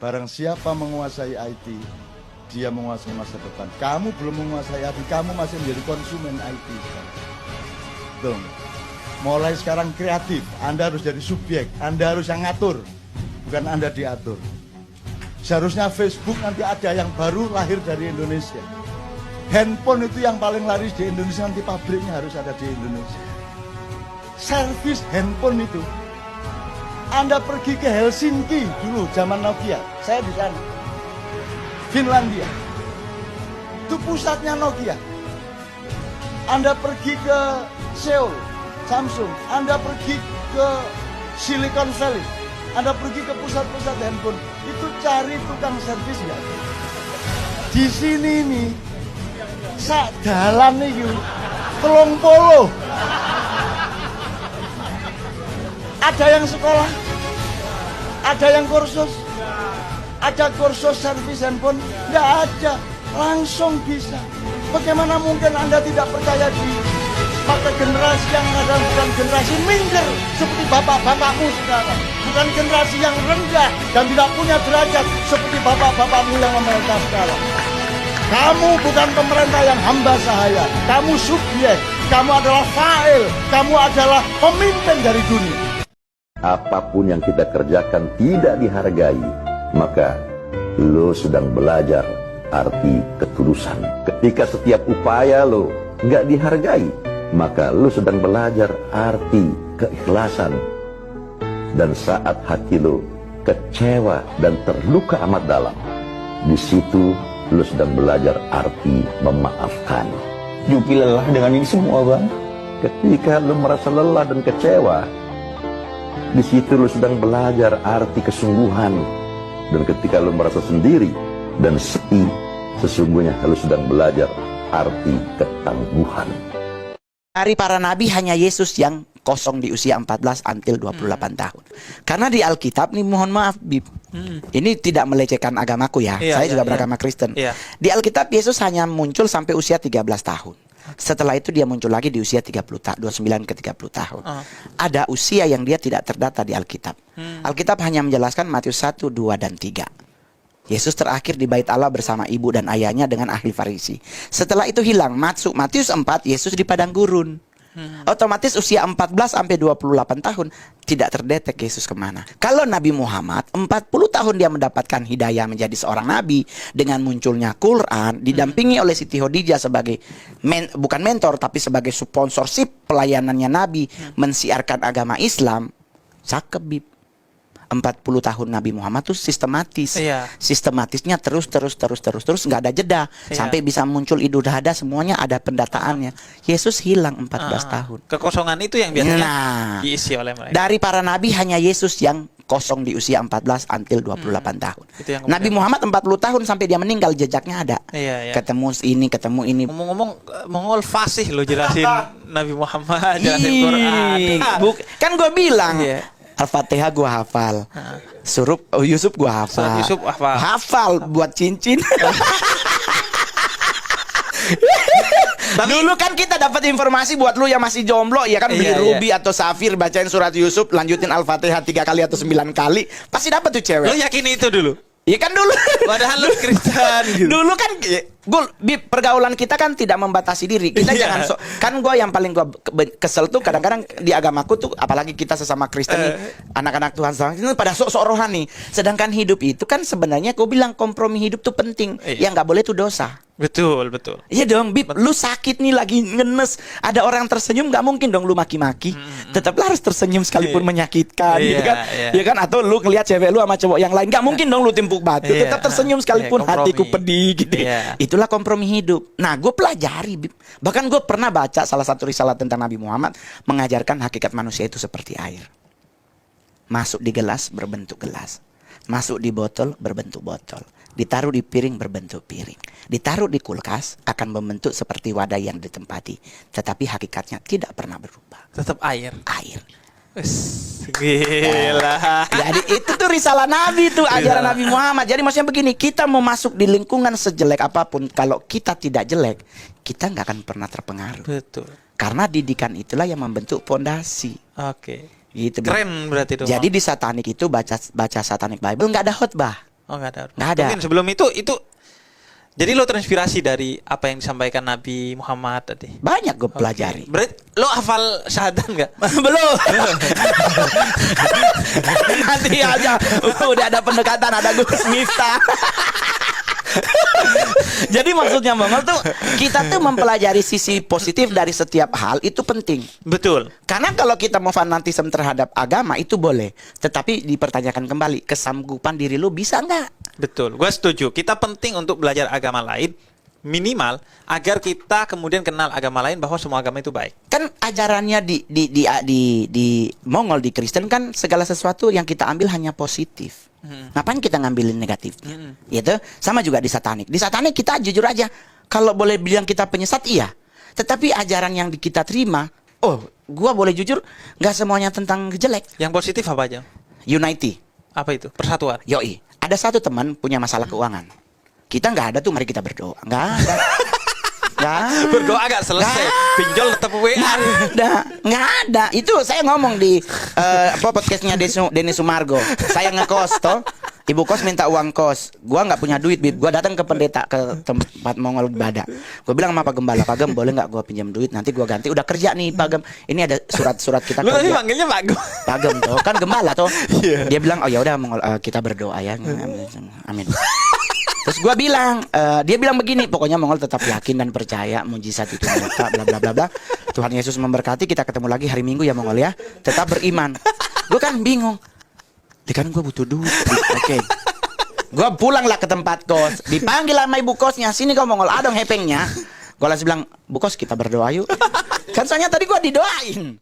Barang siapa menguasai IT, dia menguasai masa depan. Kamu belum menguasai IT, kamu masih menjadi konsumen IT sekarang. Tuh. Mulai sekarang kreatif, Anda harus jadi subjek, Anda harus yang ngatur, bukan Anda diatur. Seharusnya Facebook nanti ada yang baru lahir dari Indonesia. Handphone itu yang paling laris di Indonesia, nanti pabriknya harus ada di Indonesia. Servis handphone itu, Anda pergi ke Helsinki dulu zaman Nokia, saya di sana, Finlandia, itu pusatnya Nokia. Anda pergi ke Seoul, Samsung, Anda pergi ke Silicon Valley, Anda pergi ke pusat-pusat handphone, itu cari tukang servis ya. Di sini nih, sak dalan nih, 30. Ada yang sekolah, ada yang kursus, ada kursus servis handphone, nggak ada, langsung bisa. Bagaimana mungkin Anda tidak percaya diri? Maka generasi yang ada bukan generasi minder seperti bapak-bapakmu sekarang, bukan generasi yang rendah dan tidak punya derajat seperti bapak-bapakmu yang memerintah sekarang. Kamu bukan pemerintah yang hamba sahaya, kamu subjek, kamu adalah fa'il, kamu adalah pemimpin dari dunia. Apapun yang kita kerjakan tidak dihargai, maka lo sedang belajar arti ketulusan. Ketika setiap upaya lo nggak dihargai, maka lo sedang belajar arti keikhlasan. Dan saat hati lo kecewa dan terluka amat dalam, di situ lo sedang belajar arti memaafkan. Yuki lelah dengan ini semua, Bang. Ketika lo merasa lelah dan kecewa, di situ lo sedang belajar arti kesungguhan. Dan ketika lo merasa sendiri dan sepi, sesungguhnya lo sedang belajar arti ketangguhan. Dari para nabi hanya Yesus yang kosong di usia 14 until 28 tahun. Karena di Alkitab nih, mohon maaf Bib, ini tidak melecehkan agamaku ya. Saya juga beragama Kristen. Di Alkitab Yesus hanya muncul sampai usia 13 tahun. Setelah itu dia muncul lagi di usia 29 ke 30 tahun. Ada usia yang dia tidak terdata di Alkitab. Alkitab hanya menjelaskan Matius 1, 2, dan 3. Yesus terakhir di bait Allah bersama ibu dan ayahnya dengan ahli Farisi. Setelah itu hilang. Matius 4, Yesus di padang gurun. Otomatis usia 14 sampai 28 tahun tidak terdetek Yesus kemana. Kalau Nabi Muhammad 40 tahun dia mendapatkan hidayah menjadi seorang nabi dengan munculnya Quran, didampingi oleh Siti Khadijah sebagai bukan mentor tapi sebagai sponsorship pelayanannya Nabi mensiarkan agama Islam. Cakep. 40 tahun Nabi Muhammad tuh sistematis. Sistematisnya terus nggak ada jeda sampai bisa muncul Idul Adha, semuanya ada pendataannya. Yesus hilang 14 tahun. Kekosongan itu yang biasanya diisi oleh mereka. Dari para nabi hanya Yesus yang kosong di usia 14 until 28 tahun. Nabi Muhammad 40 tahun sampai dia meninggal jejaknya ada. Ketemu ini. Ngomong-ngomong, Mongol fasih lo jelasin Nabi Muhammad, jelasin Quran. Kan gue bilang Al-Fatihah gua hafal. Yusuf gua hafal. Hafal buat cincin. Dulu kan kita dapat informasi buat lu yang masih jomblo ya kan, beli ruby atau safir, bacain surat Yusuf, lanjutin Al-Fatihah 3 kali atau 9 kali, pasti dapat tuh cewek. Lu yakin itu dulu? Iya kan dulu. Padahal lu Kristen gitu. Dulu kan pergaulan kita kan tidak membatasi diri. Kita jangan kan gue yang paling gue kesel tuh kadang-kadang di agamaku tuh, apalagi kita sesama Kristen nih, anak-anak Tuhan itu pada sok-sok rohani. Sedangkan hidup itu kan sebenarnya gue bilang kompromi hidup tuh penting. Yang nggak boleh tuh dosa. Betul. Iya dong, Bib, lu sakit nih lagi ngenes, ada orang tersenyum, nggak mungkin dong lu maki-maki. Tetaplah harus tersenyum sekalipun menyakitkan, gitu kan? Iya kan? Atau lu ngelihat cewek lu sama cowok yang lain, nggak mungkin dong lu timpuk batu. Tetap tersenyum sekalipun hatiku pedih, gitu. Itulah kompromi hidup. Nah, gue pelajari, Bib. Bahkan gue pernah baca salah satu risalah tentang Nabi Muhammad mengajarkan hakikat manusia itu seperti air. Masuk di gelas berbentuk gelas, masuk di botol berbentuk botol, ditaruh di piring berbentuk piring, ditaruh di kulkas akan membentuk seperti wadah yang ditempati, tetapi hakikatnya tidak pernah berubah. Tetap air. Gila. Jadi itu tuh risalah Nabi tuh, ajaran Nabi Muhammad. Jadi maksudnya begini, kita mau masuk di lingkungan sejelek apapun, kalau kita tidak jelek, kita nggak akan pernah terpengaruh. Betul. Karena didikan itulah yang membentuk fondasi. Oke. Gitu. Keren berarti itu. Jadi di satanik itu baca Satanic Bible nggak ada khotbah. Oh, nggak ada. Nggak ada. Mungkin sebelum itu jadi lo terinspirasi dari apa yang disampaikan Nabi Muhammad tadi. Banyak gue pelajari. Berarti lo hafal syahadat nggak? Belum. Nanti aja udah ada pendekatan, ada Gus Miftah. Jadi maksudnya Mongol tuh kita tuh mempelajari sisi positif dari setiap hal itu penting. Betul. Karena kalau kita mau fanatisme terhadap agama itu boleh, tetapi dipertanyakan kembali kesanggupan diri lu bisa nggak? Betul. Gue setuju. Kita penting untuk belajar agama lain minimal agar kita kemudian kenal agama lain bahwa semua agama itu baik. Kan ajarannya di Mongol, di Kristen kan segala sesuatu yang kita ambil hanya positif. Ngapain kita ngambilin negatif? Gitu. Sama juga di satanik. Di satanik kita jujur aja, kalau boleh bilang kita penyesat iya. Tetapi ajaran yang kita terima, gua boleh jujur, nggak semuanya tentang jelek. Yang positif apa aja? Unity. Apa itu? Persatuan. Yoi. Ada satu teman punya masalah keuangan. Kita nggak ada tuh, mari kita berdoa. Nggak ada. Berdoa agak selesai. Pinjol tetap WA. Nggak ada. Itu saya ngomong di podcastnya Denny Sumargo. Saya ngekos toh. Ibu kos minta uang kos. Gua nggak punya duit, Bib. Gua datang ke pendeta, ke tempat Mongol ibadah. Gua bilang sama Pak Gembala, Pak Gem, boleh nggak gua pinjam duit? Nanti gua ganti. Udah kerja nih Pak Gem. Ini ada surat-surat kita Lu kerja. tadi panggilnya Pak Gem. Pak Gem toh, kan Gembala toh. Dia bilang, oh ya udah Mongol, kita berdoa ya. Amin. Terus gua bilang, dia bilang begini, pokoknya Mongol tetap yakin dan percaya mujizat itu nyata, bla bla bla bla. Tuhan Yesus memberkati, kita ketemu lagi hari Minggu ya Mongol ya. Tetap beriman. Gue kan bingung. Kan gue butuh duit. Oke. Gue pulanglah ke tempat kos. Dipanggil sama ibu kosnya. Sini kau Mongol, adong hepengnya. Gue langsung bilang, Bu kos kita berdoa yuk. Kan soalnya tadi gue didoain.